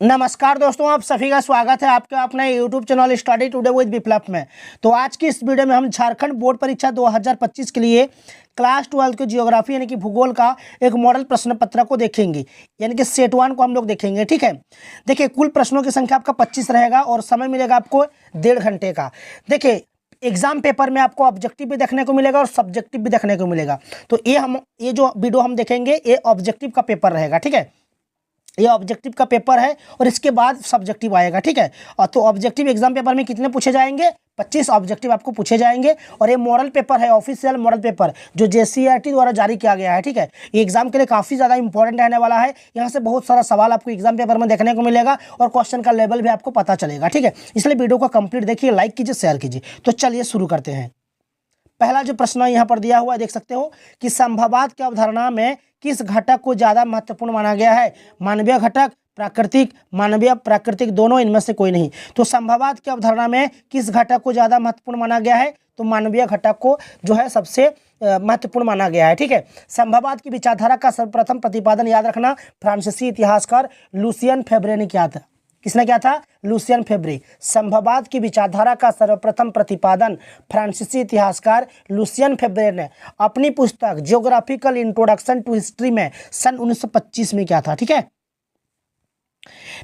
नमस्कार दोस्तों, आप सभी का स्वागत है आपके अपने YouTube channel study today with Viplav में। तो आज की इस वीडियो में हम झारखंड बोर्ड परीक्षा 2025 के लिए क्लास 12 के जियोग्राफी यानी कि भूगोल का एक मॉडल प्रश्न पत्र को देखेंगे, यानी कि सेट 1 को हम लोग देखेंगे। ठीक है, देखिए कुल प्रश्नों की संख्या आपका 25 रहेगा और समय मिलेगा आपको 1.5 घंटे का। देखिए एग्जाम पेपर में आपको ऑब्जेक्टिव भी देखने को मिलेगा और सब्जेक्टिव भी देखने को मिलेगा। तो ये जो वीडियो हम देखेंगे ये ऑब्जेक्टिव का पेपर रहेगा। ठीक है, ये ऑब्जेक्टिव का पेपर है और इसके बाद सब्जेक्टिव आएगा। ठीक है, और तो ऑब्जेक्टिव एग्जाम पेपर में कितने पूछे जाएंगे? 25 ऑब्जेक्टिव आपको पूछे जाएंगे। और ये मॉडल पेपर है, ऑफिशियल मॉडल पेपर जो JCERT द्वारा जारी किया गया है। ठीक है, ये एग्जाम के लिए काफ़ी ज़्यादा इंपॉर्टेंट रहने वाला है। यहाँ से बहुत सारा सवाल आपको एग्जाम पेपर में देखने को मिलेगा और क्वेश्चन का लेवल भी आपको पता चलेगा। ठीक है, इसलिए वीडियो को कंप्लीट देखिए, लाइक कीजिए, शेयर कीजिए। तो चलिए शुरू करते हैं। पहला जो प्रश्न यहाँ पर दिया हुआ है देख सकते हो कि संभवात की अवधारणा में किस घटक को ज्यादा महत्वपूर्ण माना गया है? मानवीय घटक, प्राकृतिक, मानवीय प्राकृतिक दोनों, इनमें से कोई नहीं। तो संभवात की अवधारणा में किस घटक को ज्यादा महत्वपूर्ण माना गया है? तो मानवीय घटक को जो है सबसे महत्वपूर्ण माना गया है। ठीक है, संभवात की विचारधारा का सर्वप्रथम प्रतिपादन याद रखना फ्रांसीसी इतिहासकार लुसियन फेब्रे ने किया था। किसने किया था? लुसियन फेब्रे। संभववाद की विचारधारा का सर्वप्रथम प्रतिपादन फ्रांसीसी इतिहासकार लुसियन फेब्रे ने अपनी पुस्तक जियोग्राफिकल इंट्रोडक्शन टू हिस्ट्री में सन 1925 में किया था। ठीक है,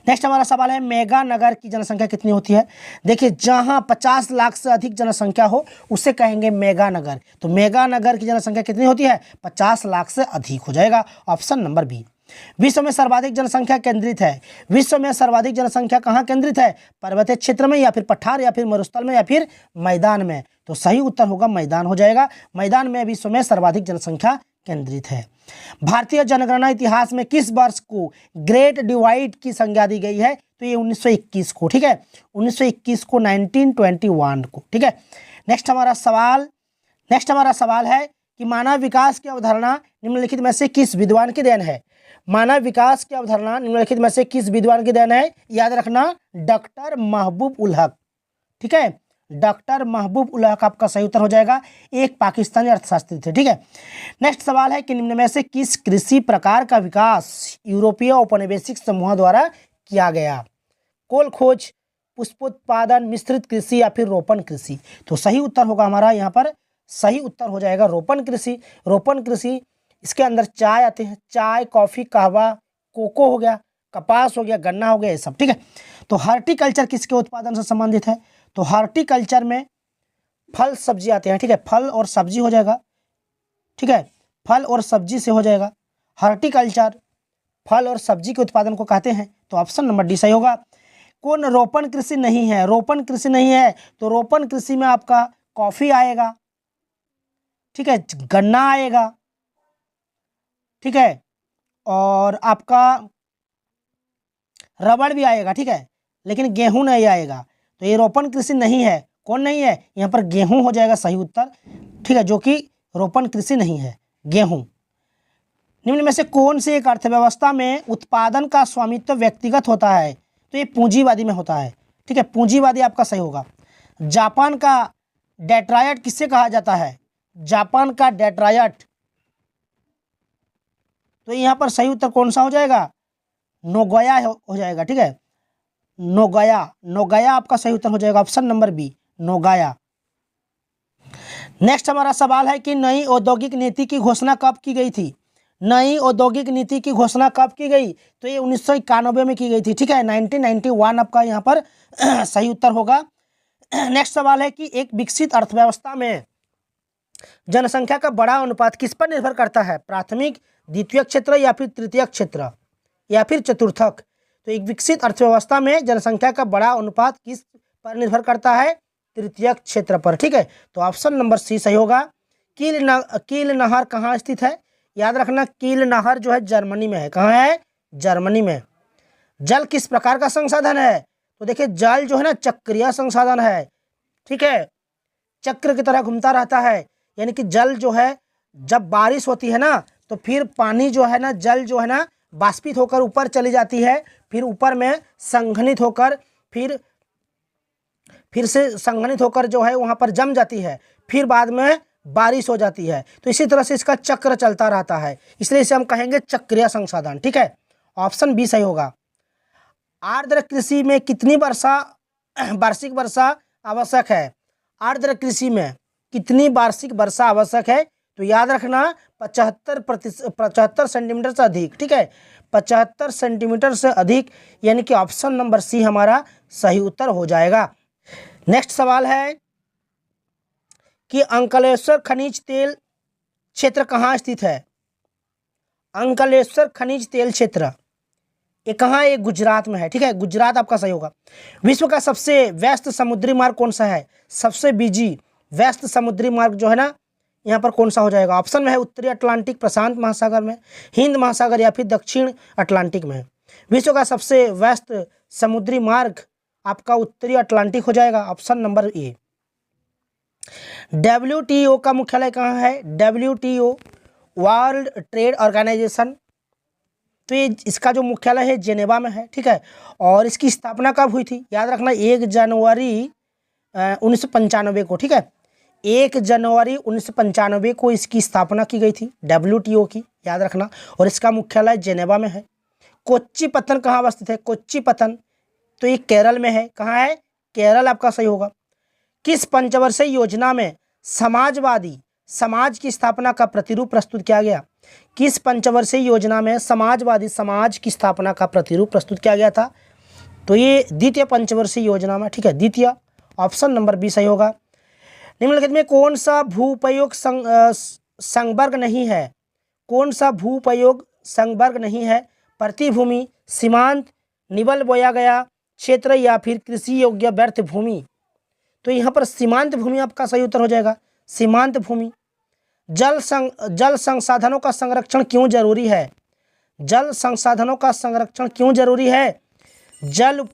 नेक्स्ट हमारा सवाल है मेगा नगर की जनसंख्या कितनी होती है? देखिए जहां 50 लाख से अधिक जनसंख्या हो उसे कहेंगे मेगा नगर। तो मेगा नगर की जनसंख्या कितनी होती है? 50 लाख से अधिक हो जाएगा, ऑप्शन नंबर बी। विश्व में सर्वाधिक जनसंख्या केंद्रित है। विश्व में सर्वाधिक जनसंख्या कहाँ केंद्रित है? पर्वतीय क्षेत्र में, या फिर पठार, या फिर मरुस्थल में, या फिर मैदान में? तो सही उत्तर होगा मैदान हो जाएगा। मैदान में विश्व में सर्वाधिक जनसंख्या केंद्रित है। भारतीय जनगणना इतिहास में किस वर्ष को ग्रेट डिवाइड की संज्ञा दी गई है? तो ये 1921 को। ठीक है, 1921 को, 1921 को। ठीक है, नेक्स्ट हमारा सवाल है कि मानव विकास की अवधारणा निम्नलिखित में से किस विद्वान की देन है? मानव विकास की अवधारणा निम्नलिखित में से किस विद्वान की देन है? याद रखना डॉक्टर महबूब उल हक। ठीक है, डॉक्टर महबूब उल हक आपका सही उत्तर हो जाएगा। एक पाकिस्तानी अर्थशास्त्री थे। ठीक है, नेक्स्ट सवाल है कि निम्न में से किस कृषि प्रकार का विकास यूरोपीय औपनिवेशिक समूह द्वारा किया गया? कोल खोज, पुष्पोत्पादन, मिश्रित कृषि, या फिर रोपण कृषि? तो सही उत्तर होगा हमारा यहाँ पर, सही उत्तर हो जाएगा रोपण कृषि। रोपण कृषि, इसके अंदर चाय आते हैं, चाय, कॉफी, कहवा, कोको हो गया, कपास हो गया, गन्ना हो गया, ये सब। ठीक है, तो हॉर्टिकल्चर किसके उत्पादन से संबंधित है? तो हॉर्टिकल्चर में फल सब्जी आते हैं। ठीक है, फल और सब्जी हो जाएगा। ठीक है, फल और सब्जी से हो जाएगा। हॉर्टिकल्चर फल और सब्जी के उत्पादन को कहते हैं। तो ऑप्शन नंबर डी सही होगा। कौन रोपण कृषि नहीं है? रोपण कृषि नहीं है तो रोपण कृषि में आपका कॉफी आएगा। ठीक है, गन्ना आएगा। ठीक है, और आपका रबड़ भी आएगा। ठीक है, लेकिन गेहूं नहीं आएगा। तो ये रोपण कृषि नहीं है। कौन नहीं है? यहाँ पर गेहूं हो जाएगा सही उत्तर। ठीक है, जो कि रोपण कृषि नहीं है, गेहूं। निम्न में से कौन सी एक अर्थव्यवस्था में उत्पादन का स्वामित्व व्यक्तिगत होता है? तो ये पूंजीवादी में होता है। ठीक है, पूंजीवादी आपका सही होगा। जापान का डेट्रायट किससे कहा जाता है? जापान का डेट्रायट। तो यहाँ पर सही उत्तर कौन सा हो जाएगा? नोगोया हो जाएगा। ठीक है, नोगोया आपका सही उत्तर हो जाएगा, ऑप्शन नंबर बी, नोगोया। नेक्स्ट हमारा सवाल है कि नई औद्योगिक नीति की घोषणा कब की गई थी? नई औद्योगिक नीति की घोषणा कब की गई? तो ये 1991 में की गई थी। ठीक है, 1991 आपका यहाँ पर सही उत्तर होगा। नेक्स्ट सवाल है कि एक विकसित अर्थव्यवस्था में जनसंख्या का बड़ा अनुपात किस पर निर्भर करता है? प्राथमिक, द्वितीयक क्षेत्र, या फिर तृतीयक क्षेत्र, या फिर चतुर्थक? तो एक विकसित अर्थव्यवस्था में जनसंख्या का बड़ा अनुपात किस पर निर्भर करता है? तृतीयक क्षेत्र पर। ठीक है, तो ऑप्शन नंबर सी सही होगा। कील नहर कहाँ स्थित है? याद रखना कील नहर जो है जर्मनी में है। कहाँ है? जर्मनी में। जल किस प्रकार का संसाधन है? तो देखिए जल जो है ना चक्रीय संसाधन है। ठीक है, चक्र की तरह घूमता रहता है, यानी कि जल जो है जब बारिश होती है ना तो फिर पानी जो है ना, जल जो है ना बाष्पित होकर ऊपर चली जाती है, फिर ऊपर में संघनित होकर फिर से संघनित होकर जो है वहाँ पर जम जाती है, फिर बाद में बारिश हो जाती है। तो इसी तरह से इसका चक्र चलता रहता है, इसलिए इसे हम कहेंगे चक्रीय संसाधन। ठीक है, ऑप्शन बी सही होगा। आर्द्र कृषि में कितनी वर्षा वार्षिक वर्षा आवश्यक है? आर्द्र कृषि में कितनी वार्षिक वर्षा आवश्यक है? तो याद रखना 75 सेंटीमीटर से अधिक। ठीक है, 75 सेंटीमीटर से अधिक, यानी कि ऑप्शन नंबर सी हमारा सही उत्तर हो जाएगा। नेक्स्ट सवाल है कि अंकलेश्वर खनिज तेल क्षेत्र कहाँ स्थित है? अंकलेश्वर खनिज तेल क्षेत्र ये कहाँ है? गुजरात में है। ठीक है, गुजरात आपका सही होगा। विश्व का सबसे व्यस्त समुद्री मार्ग कौन सा है? सबसे बिजी व्यस्त समुद्री मार्ग जो है ना, यहाँ पर कौन सा हो जाएगा? ऑप्शन में है उत्तरी अटलांटिक प्रशांत महासागर में, हिंद महासागर या फिर दक्षिण अटलांटिक में। विश्व का सबसे व्यस्त समुद्री मार्ग आपका उत्तरी अटलांटिक हो जाएगा, ऑप्शन नंबर ए। WTO का मुख्यालय कहाँ है? WTO वर्ल्ड ट्रेड ऑर्गेनाइजेशन, तो ये इसका जो मुख्यालय है जेनेवा में है। ठीक है, और इसकी स्थापना कब हुई थी? याद रखना 1 जनवरी 1995 को। ठीक है, 1 जनवरी 1995 को इसकी स्थापना की गई थी WTO की, याद रखना। और इसका मुख्यालय जेनेवा में है। कोच्चिपत्तन कहाँ अवस्थित है? कोच्चिपत्तन तो ये केरल में है। कहाँ है? केरल आपका सही होगा। किस पंचवर्षीय योजना में समाजवादी समाज की स्थापना का प्रतिरूप प्रस्तुत किया गया? किस पंचवर्षीय योजना में समाजवादी समाज की स्थापना का प्रतिरूप प्रस्तुत किया गया था? तो ये द्वितीय पंचवर्षीय योजना में। ठीक है, द्वितीय, ऑप्शन नंबर बी सही होगा। निम्नलिखित में कौन सा भूपयोग संवर्ग नहीं है? कौन सा भूपयोग संवर्ग नहीं है? प्रतिभूमि, सीमांत, निवल बोया गया क्षेत्र या फिर कृषि योग्य व्यर्थ भूमि। तो यहाँ पर सीमांत भूमि आपका सही उत्तर हो जाएगा, सीमांत भूमि। जल संसाधनों का संरक्षण क्यों जरूरी है? जल संसाधनों का संरक्षण क्यों जरूरी है? जल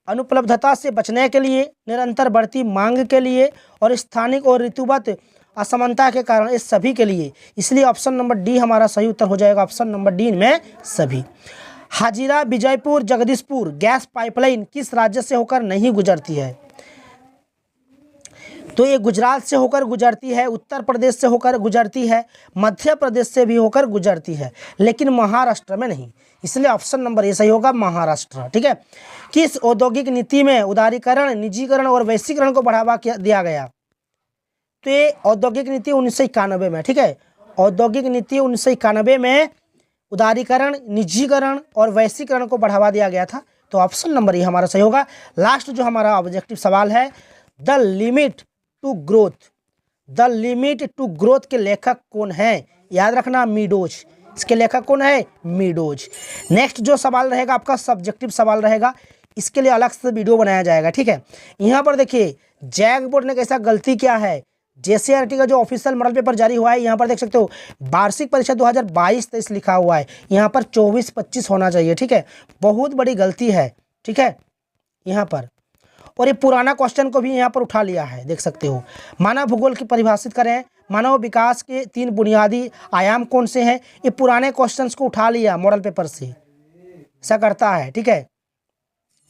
अनुपलब्धता से बचने के लिए, निरंतर बढ़ती मांग के लिए और स्थानिक और ऋतुगत असमानता के कारण, इस सभी के लिए। इसलिए ऑप्शन नंबर डी हमारा सही उत्तर हो जाएगा, ऑप्शन नंबर डी में सभी। हाजिरा विजयपुर जगदीशपुर गैस पाइपलाइन किस राज्य से होकर नहीं गुजरती है? तो ये गुजरात से होकर गुजरती है, उत्तर प्रदेश से होकर गुजरती है, मध्य प्रदेश से भी होकर गुजरती है, लेकिन महाराष्ट्र में नहीं। इसलिए ऑप्शन नंबर ए सही होगा, महाराष्ट्र। ठीक है, किस औद्योगिक नीति में उदारीकरण, निजीकरण और वैश्वीकरण को बढ़ावा दिया गया? तो ये औद्योगिक नीति 1991 में। ठीक है, औद्योगिक नीति 1991 में उदारीकरण, निजीकरण और वैश्वीकरण को बढ़ावा दिया गया था। तो ऑप्शन नंबर ए हमारा सही होगा। लास्ट जो हमारा ऑब्जेक्टिव सवाल है, the limit to growth, the limit to growth के लेखक कौन है? याद रखना मीडोज। इसके लेखक कौन है? मीडोज। नेक्स्ट जो सवाल रहेगा आपका सब्जेक्टिव सवाल रहेगा, इसके लिए अलग से वीडियो बनाया जाएगा। ठीक है, यहाँ पर देखिए जैक बोर्ड ने कैसा गलती किया है। JCERT का जो ऑफिशियल मॉडल पेपर जारी हुआ है, यहाँ पर देख सकते हो वार्षिक परीक्षा 2022-23 लिखा हुआ है, यहाँ पर 24-25 होना चाहिए। ठीक है, बहुत बड़ी गलती है। ठीक है, यहाँ पर, और ये पुराना क्वेश्चन को भी यहाँ पर उठा लिया है, देख सकते हो। मानव भूगोल की परिभाषित करें, मानव विकास के 3 बुनियादी आयाम कौन से हैं? ये पुराने क्वेश्चंस को उठा लिया मॉडल पेपर से, ऐसा करता है। ठीक है,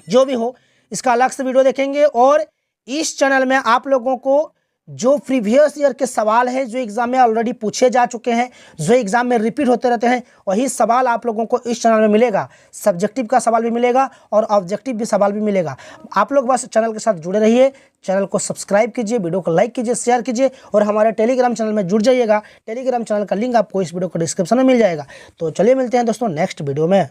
जो भी हो इसका अलग से वीडियो देखेंगे। और इस चैनल में आप लोगों को जो प्रीवियस ईयर के सवाल हैं, जो एग्जाम में ऑलरेडी पूछे जा चुके हैं, जो एग्जाम में रिपीट होते रहते हैं, वही सवाल आप लोगों को इस चैनल में मिलेगा। सब्जेक्टिव का सवाल भी मिलेगा और ऑब्जेक्टिव भी सवाल भी मिलेगा। आप लोग बस चैनल के साथ जुड़े रहिए, चैनल को सब्सक्राइब कीजिए, वीडियो को लाइक कीजिए, शेयर कीजिए और हमारे टेलीग्राम चैनल में जुड़ जाइएगा। टेलीग्राम चैनल का लिंक आपको इस वीडियो को डिस्क्रिप्शन में मिल जाएगा। तो चलिए मिलते हैं दोस्तों नेक्स्ट वीडियो में।